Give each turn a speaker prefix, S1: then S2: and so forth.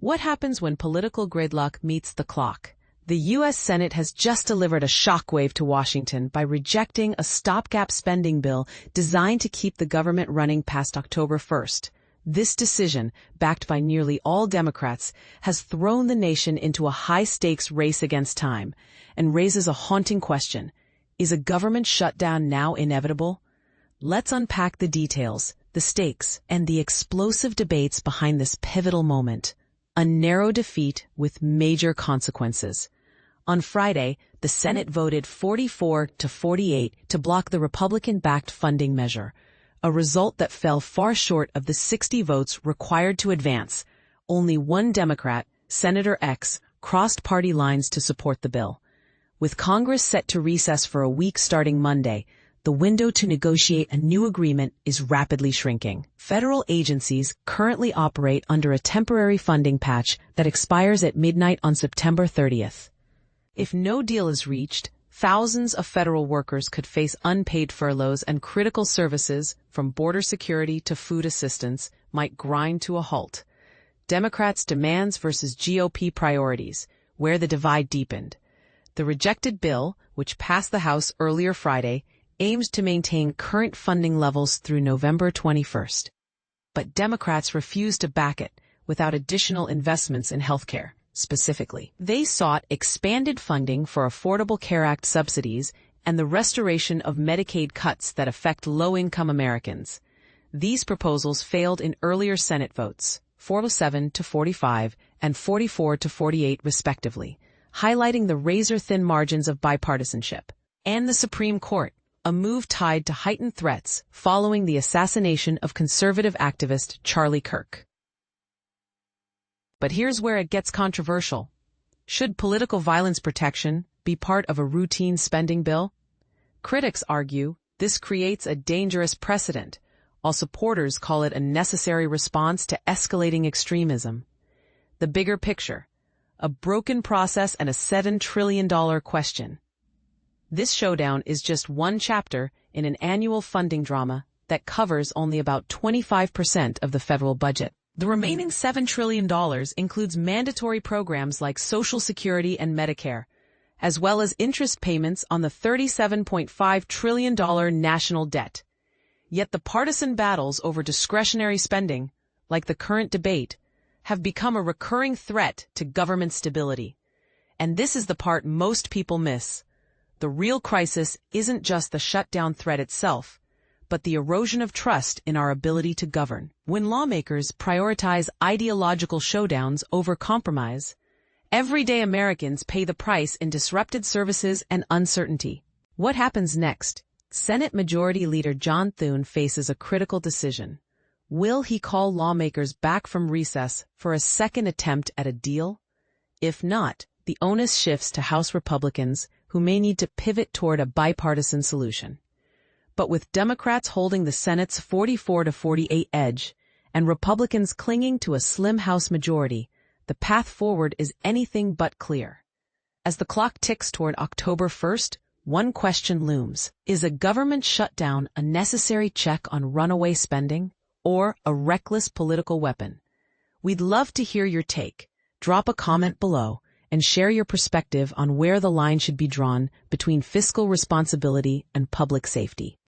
S1: What happens when political gridlock meets the clock? The U.S. Senate has just delivered a shockwave to Washington by rejecting a stopgap spending bill designed to keep the government running past October 1st. This decision, backed by nearly all Democrats, has thrown the nation into a high-stakes race against time and raises a haunting question. Is a government shutdown now inevitable? Let's unpack the details, the stakes, and the explosive debates behind this pivotal moment. A narrow defeat with major consequences. On Friday, the Senate voted 44-48 to block the Republican-backed funding measure, a result that fell far short of the 60 votes required to advance. Only one Democrat, Senator X, crossed party lines to support the bill. With Congress set to recess for a week starting Monday, the window to negotiate a new agreement is rapidly shrinking. Federal agencies currently operate under a temporary funding patch that expires at midnight on September 30th. If no deal is reached, thousands of federal workers could face unpaid furloughs, and critical services, from border security to food assistance, might grind to a halt. Democrats' demands versus GOP priorities, where the divide deepened. The rejected bill, which passed the House earlier Friday, aims to maintain current funding levels through November 21st. But Democrats refuse to back it without additional investments in healthcare. Specifically, they sought expanded funding for Affordable Care Act subsidies and the restoration of Medicaid cuts that affect low-income Americans. These proposals failed in earlier Senate votes, 47-45 and 44-48 respectively, highlighting the razor-thin margins of bipartisanship. And the Supreme Court, a move tied to heightened threats following the assassination of conservative activist Charlie Kirk. But here's where it gets controversial. Should political violence protection be part of a routine spending bill? Critics argue this creates a dangerous precedent, while supporters call it a necessary response to escalating extremism. The bigger picture, a broken process and a $7 trillion question. This showdown is just one chapter in an annual funding drama that covers only about 25% of the federal budget. The remaining $7 trillion includes mandatory programs like Social Security and Medicare, as well as interest payments on the $37.5 trillion national debt. Yet the partisan battles over discretionary spending, like the current debate, have become a recurring threat to government stability. And this is the part most people miss. The real crisis isn't just the shutdown threat itself, but the erosion of trust in our ability to govern. When lawmakers prioritize ideological showdowns over compromise, everyday Americans pay the price in disrupted services and uncertainty. What happens next? Senate Majority Leader John Thune faces a critical decision. Will he call lawmakers back from recess for a second attempt at a deal? If not, the onus shifts to House Republicans, who may need to pivot toward a bipartisan solution. But with Democrats holding the Senate's 44-48 edge and Republicans clinging to a slim House majority, the path forward is anything but clear. As the clock ticks toward October 1st, one question looms. Is a government shutdown a necessary check on runaway spending or a reckless political weapon? We'd love to hear your take. Drop a comment below and share your perspective on where the line should be drawn between fiscal responsibility and public safety.